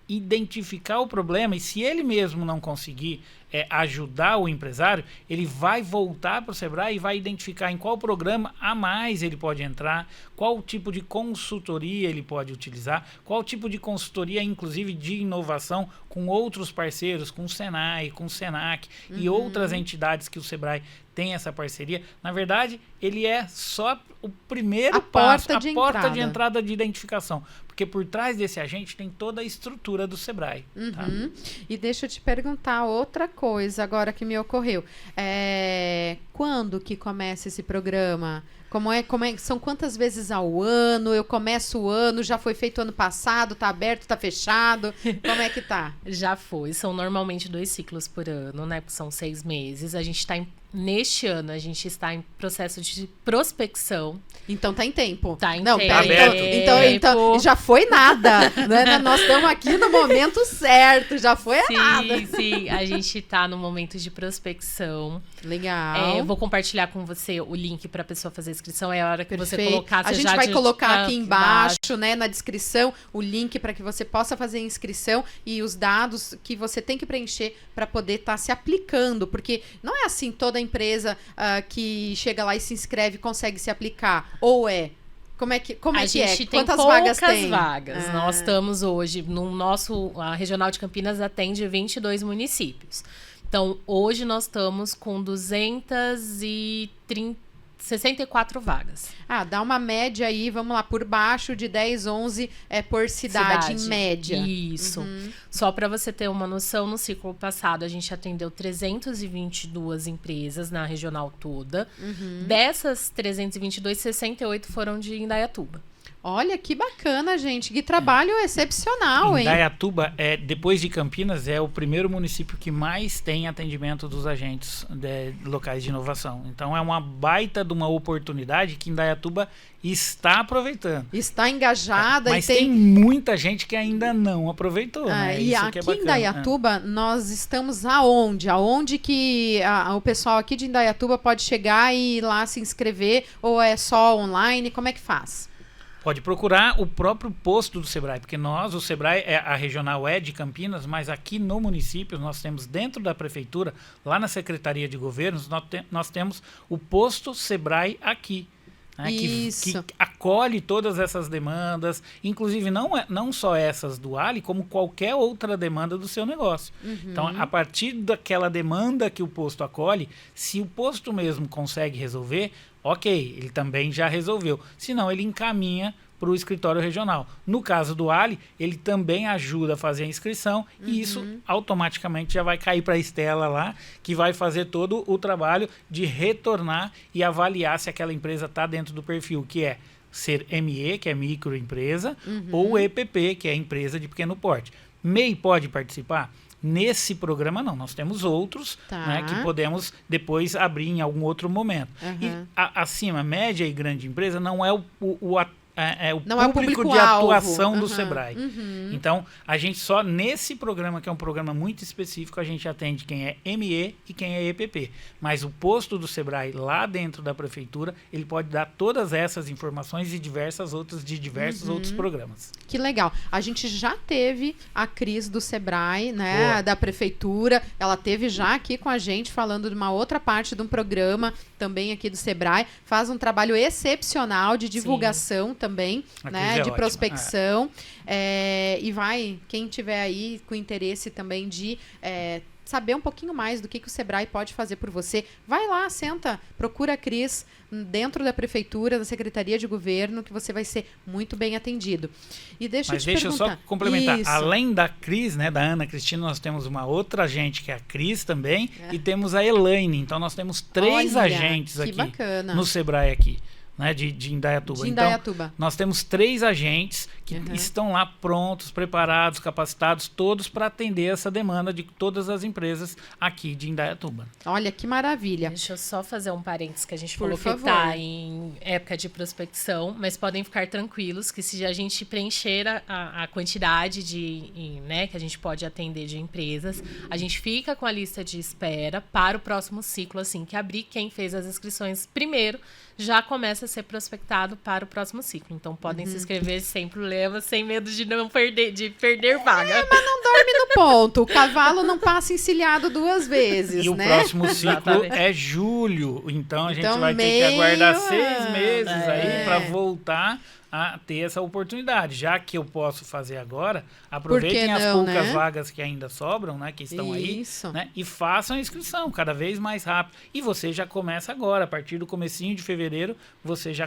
identificar o problema, e se ele mesmo não conseguir ajudar o empresário, ele vai voltar para o Sebrae e vai identificar em qual programa a mais ele pode entrar, qual tipo de consultoria ele pode utilizar, qual tipo de consultoria, inclusive de inovação, com outros parceiros, com o Senai, com o Senac e outras entidades que o Sebrae tem essa parceria. Na verdade, ele é só o primeiro passo, a porta de entrada de identificação. Porque por trás desse agente tem toda a estrutura do Sebrae. Tá? E deixa eu te perguntar outra coisa agora que me ocorreu. Quando que começa esse programa? São quantas vezes ao ano? Eu começo o ano, já foi feito ano passado, tá aberto, tá fechado? Como é que tá? Já foi. São normalmente 2 ciclos por ano, né? Porque são 6 meses. A gente está neste ano, a gente está em processo de prospecção. Então tá em tempo. Tá em tempo. Então já foi nada. Né? Nós estamos aqui no momento certo, já foi nada. Sim, a gente está no momento de prospecção. Legal. Eu vou compartilhar com você o link para a pessoa fazer a inscrição. É a hora que você colocar. A gente vai colocar aqui embaixo, né, na descrição, o link para que você possa fazer a inscrição e os dados que você tem que preencher para poder estar se aplicando. Porque não é assim toda empresa que chega lá e se inscreve consegue se aplicar. Ou é? Como é que a gente tem quantas vagas tem? Vagas. Nós estamos hoje, a Regional de Campinas atende 22 municípios. Então, hoje nós estamos com 264 vagas. Dá uma média aí, vamos lá, por baixo de 10, 11 por cidade, em média. Isso. Só para você ter uma noção, no ciclo passado a gente atendeu 322 empresas na regional toda. Dessas 322, 68 foram de Indaiatuba. Olha, que bacana, gente. Que trabalho excepcional, hein? Indaiatuba, depois de Campinas, é o primeiro município que mais tem atendimento dos agentes locais de inovação. Então, é uma baita de uma oportunidade que Indaiatuba está aproveitando. Está engajada. Mas tem muita gente que ainda não aproveitou, né? E isso aqui que é bacana, em Indaiatuba, nós estamos aonde? Aonde que o pessoal aqui de Indaiatuba pode chegar e ir lá se inscrever? Ou é só online? Como é que faz? Pode procurar o próprio posto do Sebrae, porque o Sebrae, a regional é de Campinas, mas aqui no município, nós temos dentro da prefeitura, lá na Secretaria de Governos, nós temos o posto Sebrae aqui. Né, que acolhe todas essas demandas, inclusive não só essas do Ali, como qualquer outra demanda do seu negócio. Então, a partir daquela demanda que o posto acolhe, se o posto mesmo consegue resolver, ok, ele também já resolveu. Se não, ele encaminha para o escritório regional. No caso do Ali, ele também ajuda a fazer a inscrição e isso automaticamente já vai cair para a Estela lá, que vai fazer todo o trabalho de retornar e avaliar se aquela empresa está dentro do perfil, que é ser ME, que é microempresa, ou EPP, que é empresa de pequeno porte. MEI pode participar? Nesse programa não, nós temos outros, né, que podemos depois abrir em algum outro momento. E acima, média e grande empresa não é Não é o público de público-alvo. atuação do Sebrae. Então, a gente só nesse programa, que é um programa muito específico, a gente atende quem é ME e quem é EPP. Mas o posto do Sebrae lá dentro da prefeitura, ele pode dar todas essas informações e diversas outras de diversos outros programas. Que legal. A gente já teve a Cris do Sebrae, né, Boa. da prefeitura. Ela teve já aqui com a gente falando de uma outra parte de um programa também aqui do Sebrae. Faz um trabalho excepcional de divulgação também, A né, Cris é de ótima. prospecção. E quem tiver aí com interesse também de saber um pouquinho mais do que o Sebrae pode fazer por você, vai lá, senta, procura a Cris dentro da prefeitura, da Secretaria de Governo, que você vai ser muito bem atendido. E deixa eu só complementar. Isso. Além da Cris, né, da Ana Cristina, nós temos uma outra agente, que é a Cris também, e temos a Elaine. Então, nós temos 3 Olha, agentes que aqui bacana. no Sebrae aqui. Né, de Indaiatuba. De Indaiatuba. Então, nós temos 3 agentes que estão lá prontos, preparados, capacitados, todos para atender essa demanda de todas as empresas aqui de Indaiatuba. Olha, que maravilha. Deixa eu só fazer um parênteses, que a gente Por falou favor. que está em época de prospecção, mas podem ficar tranquilos que se a gente preencher a quantidade né, que a gente pode atender de empresas, a gente fica com a lista de espera para o próximo ciclo, assim que abrir. Quem fez as inscrições primeiro já começa a ser prospectado para o próximo ciclo. Então podem se inscrever sem problema, sem medo de não perder vaga. Mas não dorme no ponto. O cavalo não passa encilhado 2 vezes, E o né? próximo ciclo Exatamente. é julho. Então a gente Então, vai ter que aguardar meio 6 meses aí para é. voltar a ter essa oportunidade. Já que eu posso fazer agora, Por aproveitem que as não, poucas né? vagas que ainda sobram, né, que estão Isso. aí, né, e façam a inscrição cada vez mais rápido. E você já começa agora, a partir do comecinho de fevereiro, você já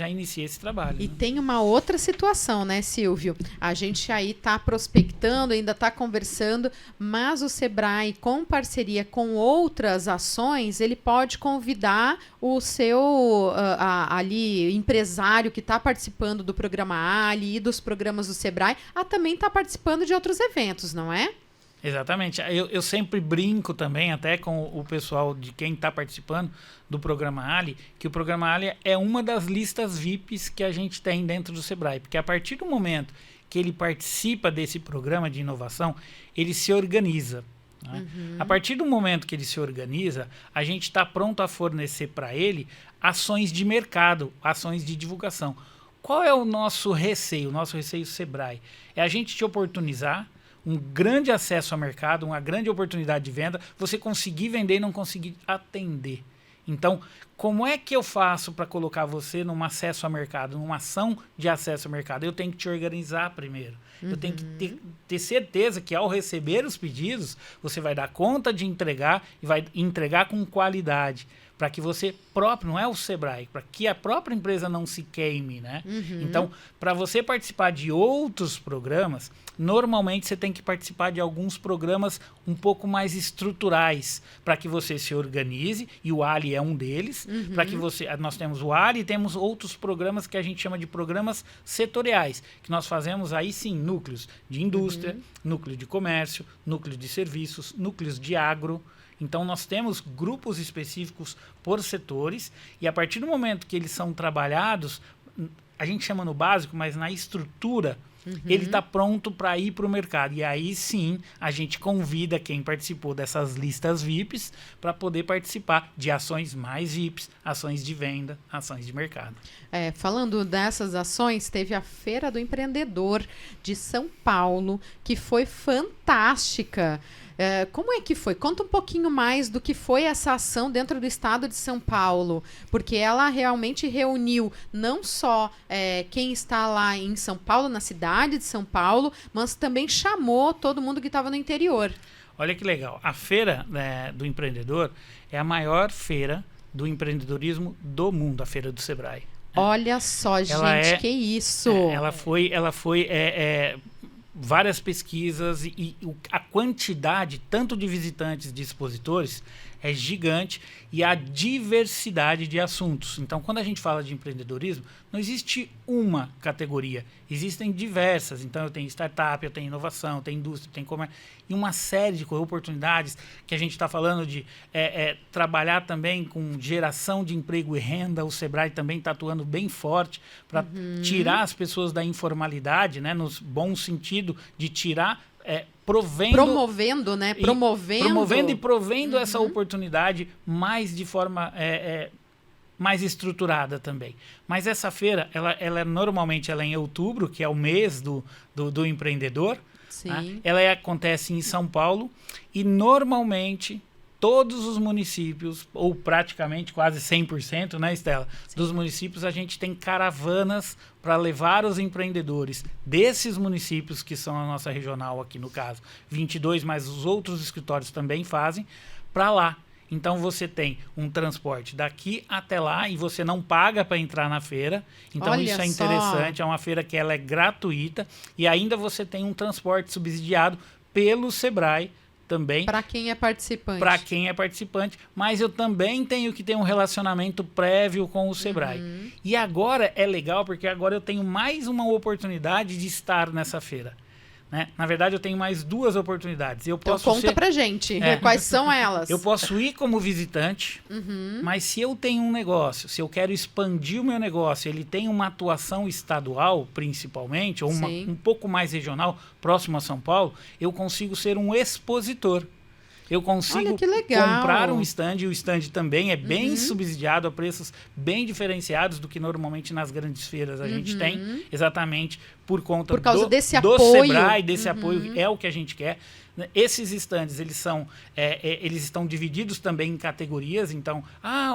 inicia esse trabalho. E né? tem uma outra situação, né, Silvio? A gente aí tá prospectando, ainda tá conversando, mas o Sebrae, com parceria com outras ações, ele pode convidar o seu ali empresário que está participando do programa Ali e dos programas do Sebrae a também estar participando de outros eventos, não é? Exatamente. Eu sempre brinco também, até com o pessoal de quem está participando do programa Ali, que o programa Ali é uma das listas VIPs que a gente tem dentro do Sebrae, porque a partir do momento que ele participa desse programa de inovação, ele se organiza. Né? A partir do momento que ele se organiza, a gente está pronto a fornecer para ele ações de mercado, ações de divulgação. Qual é o nosso receio? O nosso receio Sebrae é a gente te oportunizar um grande acesso ao mercado, uma grande oportunidade de venda, você conseguir vender e não conseguir atender. Então, como é que eu faço para colocar você num acesso ao mercado, numa ação de acesso ao mercado? Eu tenho que te organizar primeiro. Eu tenho que ter certeza que ao receber os pedidos, você vai dar conta de entregar e vai entregar com qualidade. Para que você próprio, não é o Sebrae, para que a própria empresa não se queime, né? Então, para você participar de outros programas, normalmente você tem que participar de alguns programas um pouco mais estruturais, para que você se organize, e o Ali é um deles, para que nós temos o Ali e temos outros programas que a gente chama de programas setoriais, que nós fazemos aí sim núcleos de indústria, núcleo de comércio, núcleo de serviços, núcleos de agro. Então, nós temos grupos específicos por setores, e a partir do momento que eles são trabalhados, a gente chama no básico, mas na estrutura, ele está pronto para ir para o mercado. E aí sim, a gente convida quem participou dessas listas VIPs para poder participar de ações mais VIPs, ações de venda, ações de mercado. Falando dessas ações, teve a Feira do Empreendedor de São Paulo, que foi fantástica. Como é que foi? Conta um pouquinho mais do que foi essa ação dentro do estado de São Paulo, porque ela realmente reuniu não só quem está lá em São Paulo, na cidade de São Paulo, mas também chamou todo mundo que estava no interior. Olha que legal. A Feira do Empreendedor é a maior feira do empreendedorismo do mundo, a Feira do Sebrae. Olha só, gente, que isso! Ela foi várias pesquisas e a quantidade tanto de visitantes, de expositores, é gigante e a diversidade de assuntos. Então, quando a gente fala de empreendedorismo, não existe uma categoria, existem diversas. Então, eu tenho startup, eu tenho inovação, eu tenho indústria, eu tenho comércio, e uma série de oportunidades que a gente está falando de trabalhar também com geração de emprego e renda. O Sebrae também está atuando bem forte para tirar as pessoas da informalidade, né, no bom sentido de tirar, promovendo, né? Promovendo e provendo essa oportunidade mais de forma mais estruturada também. Mas essa feira, normalmente ela é em outubro, que é o mês do empreendedor. Sim. Né? Ela acontece em São Paulo e normalmente todos os municípios, ou praticamente quase 100%, né, Estela? Sim. Dos municípios, a gente tem caravanas para levar os empreendedores desses municípios, que são a nossa regional aqui no caso, 22, mas os outros escritórios também fazem, para lá. Então você tem um transporte daqui até lá e você não paga para entrar na feira. Então Olha isso é só. interessante, é uma feira que ela é gratuita e ainda você tem um transporte subsidiado pelo Sebrae também. Para quem é participante. Para quem é participante, mas eu também tenho que ter um relacionamento prévio com o Sebrae. E agora é legal porque agora eu tenho mais uma oportunidade de estar nessa feira. Né? Na verdade, eu tenho mais 2 oportunidades. Eu Então posso conta pra gente, quais são elas? Eu posso ir como visitante, mas se eu tenho um negócio, se eu quero expandir o meu negócio, ele tem uma atuação estadual, principalmente, ou um pouco mais regional, próximo a São Paulo, eu consigo ser um expositor. Eu consigo comprar um stand, e o stand também é bem subsidiado a preços bem diferenciados do que normalmente nas grandes feiras a gente tem, exatamente por causa desse do apoio. Sebrae, desse apoio, é o que a gente quer. Esses stands, eles estão divididos também em categorias, então,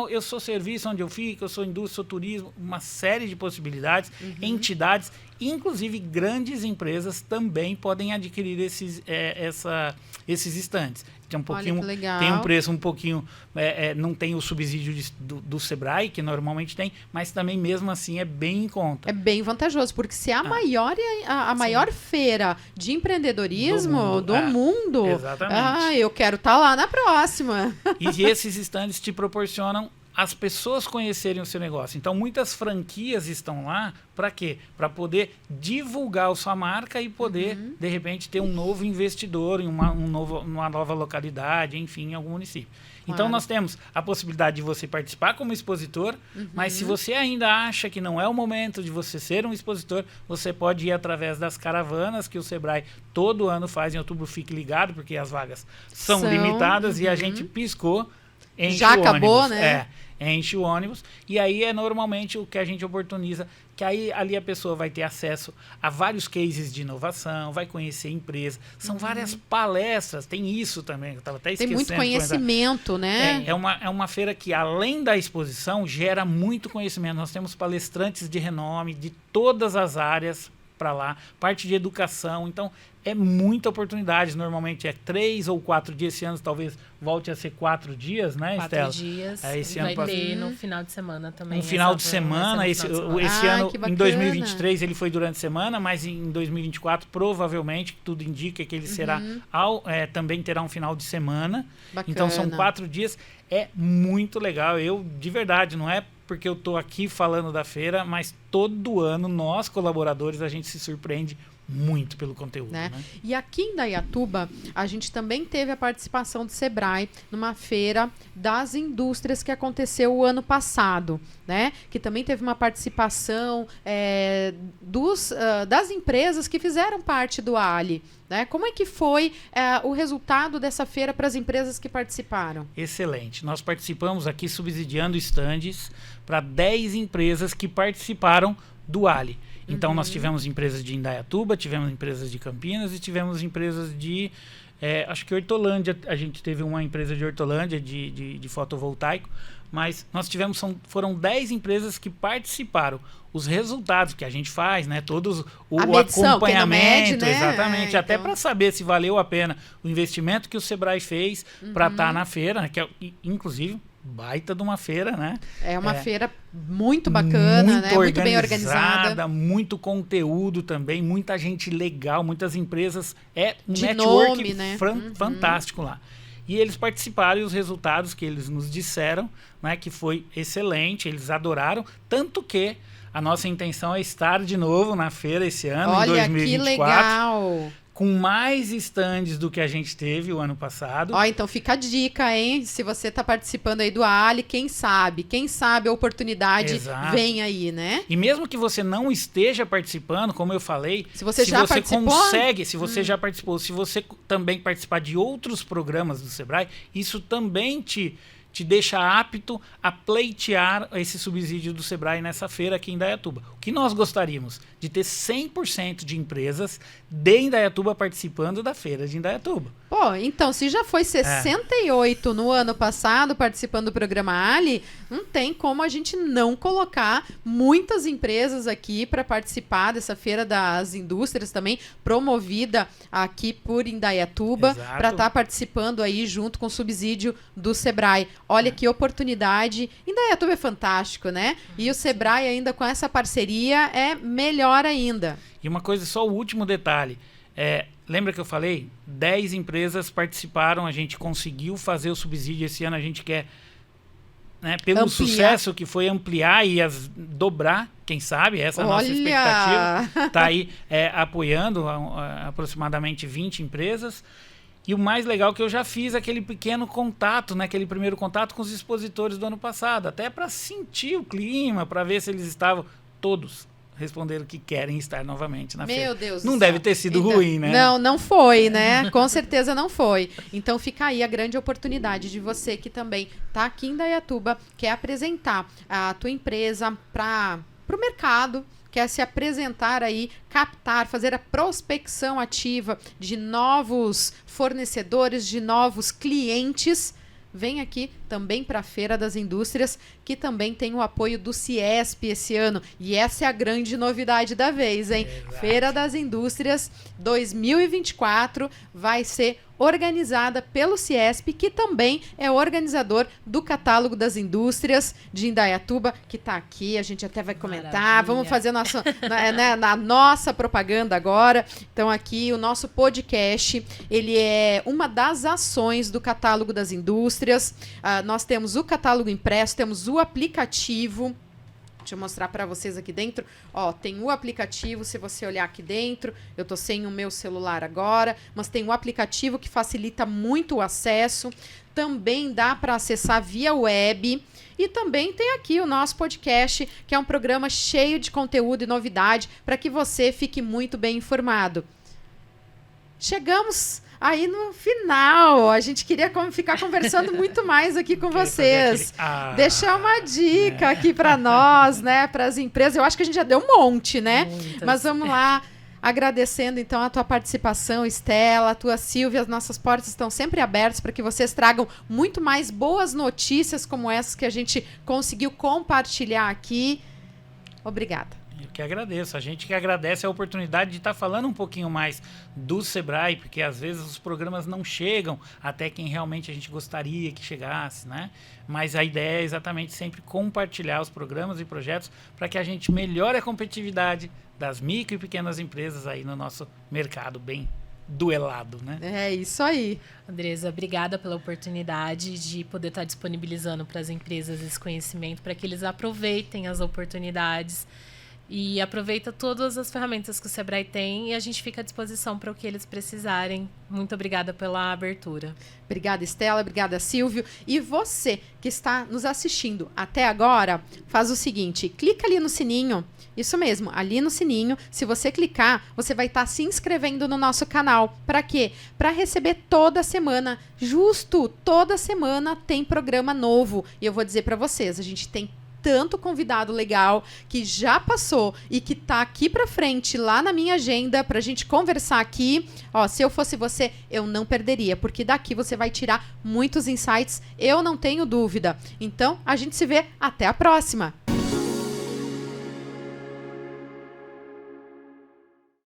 eu sou serviço onde eu fico, eu sou indústria, sou turismo, uma série de possibilidades, entidades, inclusive grandes empresas também podem adquirir esses stands. Tem tem um preço um pouquinho, não tem o subsídio do Sebrae, que normalmente tem, mas também mesmo assim é bem em conta. É bem vantajoso, porque se é a maior feira de empreendedorismo do mundo, exatamente. Eu quero estar lá na próxima. E esses stands te proporcionam as pessoas conhecerem o seu negócio. Então, muitas franquias estão lá para quê? Para poder divulgar a sua marca e poder, de repente, ter um novo investidor em uma nova localidade, enfim, em algum município. Claro. Então, nós temos a possibilidade de você participar como expositor, mas se você ainda acha que não é o momento de você ser um expositor, você pode ir através das caravanas que o Sebrae todo ano faz em outubro. Fique ligado, porque as vagas são limitadas e a gente piscou, enche já o acabou, ônibus. né? Enche o ônibus, e aí é normalmente o que a gente oportuniza, que aí ali a pessoa vai ter acesso a vários cases de inovação, vai conhecer empresa, são várias palestras, tem isso também, eu estava até esquecendo. Tem muito conhecimento, né? É uma feira que, além da exposição, gera muito conhecimento. Nós temos palestrantes de renome de todas as áreas para lá, parte de educação, então é muita oportunidade, normalmente é 3 ou 4 dias, esse ano talvez volte a ser 4 dias, né, 4 Estela? dias, Esse vai ano ter no final de semana também. No final de semana, esse ano, em 2023 ele foi durante a semana, mas em 2024 provavelmente, tudo indica que ele será, também terá um final de semana. Bacana. Então são 4 dias, é muito legal, de verdade, não é porque eu estou aqui falando da feira, mas todo ano nós, colaboradores, a gente se surpreende muito pelo conteúdo. Né? E aqui em Indaiatuba, a gente também teve a participação do Sebrae numa feira das indústrias que aconteceu o ano passado, né? Que também teve uma participação das empresas que fizeram parte do Ali. Né? Como é que foi o resultado dessa feira para as empresas que participaram? Excelente. Nós participamos aqui subsidiando estandes para 10 empresas que participaram do Ali. Então, nós tivemos empresas de Indaiatuba, tivemos empresas de Campinas e tivemos empresas de, acho que Hortolândia, a gente teve uma empresa de Hortolândia de fotovoltaico, mas nós foram 10 empresas que participaram. Os resultados que a gente faz, né, todos o medição, acompanhamento, mede, né? exatamente, até para saber se valeu a pena o investimento que o Sebrae fez para estar na feira, né, que é, inclusive, baita de uma feira, né? É uma feira muito bacana, né? Muito bem organizada. Muito conteúdo também, muita gente legal, muitas empresas. Um de network nome, né? fantástico lá. E eles participaram e os resultados que eles nos disseram, né, que foi excelente, eles adoraram, tanto que a nossa intenção é estar de novo na feira esse ano, em 2024. Olha, que legal! Com mais estandes do que a gente teve o ano passado. Ó, então fica a dica, hein? Se você tá participando aí do Ali, quem sabe a oportunidade vem aí, né? E mesmo que você não esteja participando, como eu falei, se você já participou, consegue, se você já participou, se você também participar de outros programas do Sebrae, isso também te deixa apto a pleitear esse subsídio do Sebrae nessa feira aqui em Indaiatuba. O que nós gostaríamos? De ter 100% de empresas de Indaiatuba participando da feira de Indaiatuba. Pô, então, se já foi 68 no ano passado participando do programa Ali, não tem como a gente não colocar muitas empresas aqui para participar dessa feira das indústrias também, promovida aqui por Indaiatuba, para estar participando aí junto com o subsídio do Sebrae. Olha que oportunidade. Indaiatuba é fantástico, né? E o Sebrae ainda com essa parceria é melhor ainda. E uma coisa, só o último detalhe. Lembra que eu falei? 10 empresas participaram, a gente conseguiu fazer o subsídio esse ano, a gente quer, né, pelo sucesso que foi ampliar e dobrar, quem sabe, essa é a nossa expectativa. Está aí apoiando aproximadamente 20 empresas. E o mais legal é que eu já fiz aquele pequeno contato, né, aquele primeiro contato com os expositores do ano passado, até para sentir o clima, para ver se eles estavam todos. Responderam que querem estar novamente na feira. Meu Deus do céu. Não deve ter sido ruim, né? Não foi, né? Com certeza não foi. Então fica aí a grande oportunidade de você que também está aqui em Indaiatuba, quer apresentar a tua empresa para o mercado, quer se apresentar aí, captar, fazer a prospecção ativa de novos fornecedores, de novos clientes. Vem aqui também para a Feira das Indústrias, que também tem o apoio do Ciesp esse ano. E essa é a grande novidade da vez, hein? Exato. Feira das Indústrias 2024 vai ser organizada pelo Ciesp, que também é organizador do Catálogo das Indústrias de Indaiatuba, que está aqui, a gente até vai comentar. Maravilha. Vamos fazer na nossa propaganda agora. Então aqui o nosso podcast, ele é uma das ações do Catálogo das Indústrias. Nós temos o catálogo impresso, temos o aplicativo. Deixa eu mostrar para vocês aqui dentro. Ó, tem o aplicativo, se você olhar aqui dentro, eu tô sem o meu celular agora, mas tem o aplicativo que facilita muito o acesso. Também dá para acessar via web. E também tem aqui o nosso podcast, que é um programa cheio de conteúdo e novidade para que você fique muito bem informado. Chegamos aí no final, a gente queria ficar conversando muito mais aqui com vocês. Deixar uma dica aqui para nós, né, para as empresas. Eu acho que a gente já deu um monte, né? Muitas. Mas vamos lá, agradecendo então a tua participação, Estela, a tua Silvia. As nossas portas estão sempre abertas para que vocês tragam muito mais boas notícias como essas que a gente conseguiu compartilhar aqui. Obrigada. Eu que agradeço. A gente que agradece a oportunidade de estar falando um pouquinho mais do Sebrae, porque às vezes os programas não chegam até quem realmente a gente gostaria que chegasse, né? Mas a ideia é exatamente sempre compartilhar os programas e projetos para que a gente melhore a competitividade das micro e pequenas empresas aí no nosso mercado bem duelado, né? É isso aí. Andresa, obrigada pela oportunidade de poder estar disponibilizando para as empresas esse conhecimento, para que eles aproveitem as oportunidades e aproveita todas as ferramentas que o Sebrae tem, e a gente fica à disposição para o que eles precisarem. Muito obrigada pela abertura. Obrigada, Estela. Obrigada, Silvio. E você que está nos assistindo até agora, faz o seguinte, clica ali no sininho. Isso mesmo, ali no sininho. Se você clicar, você vai estar se inscrevendo no nosso canal. Para quê? Para receber toda semana, justo toda semana tem programa novo. E eu vou dizer para vocês, a gente tem tanto convidado legal que já passou e que tá aqui pra frente, lá na minha agenda, pra gente conversar aqui. Ó, se eu fosse você, eu não perderia, porque daqui você vai tirar muitos insights, eu não tenho dúvida. Então, a gente se vê até a próxima.